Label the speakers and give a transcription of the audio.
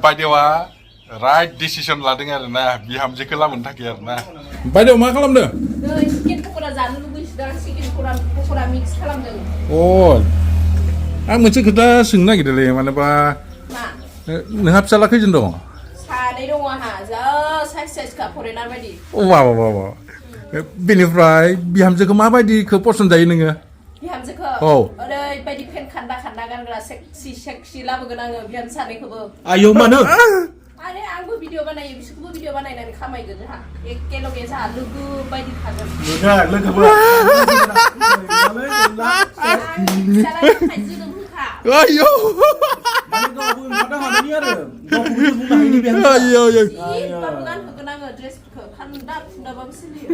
Speaker 1: बायदेवा right decision लादों आरो ना बिहामजोखौ लाबोनो थाखाय आरो ना
Speaker 2: बायदेव मा खालामदों
Speaker 3: चिकेन पक'रा जानो लुबैसोदों आं चिकेन पक'रा मिक्स खालामदों
Speaker 2: आं मोनसे खोथा सोंनो नागिरदोंलै मानोबा
Speaker 3: मा
Speaker 2: नोंहा फिसाला खैजन दङ
Speaker 3: सानै दङ आंहा जा साइजखा फरेनार बायदि
Speaker 2: वा बेनिफ्राय बिहामजोखौ माबायदिखौ पसन्द जायो नोङो
Speaker 3: बिहामजोखौ ओरैबायदि फेन खान्दा गानग्रा सेक्सि लाबोगोन आङो बिहामजो सानैखौबो
Speaker 4: आयौ मानो
Speaker 3: आरे आंबो भिडिअ बानायो बिसोरखौबो भिडिअ बानायनानै खामायगोन जोंहा एखेलगे जोंहा लोगो बायदि थागोन
Speaker 2: आयौ
Speaker 3: गानहोगोन आङो ड्रेसफोरखौ खान्दा खुन्दाबाबो सोलियो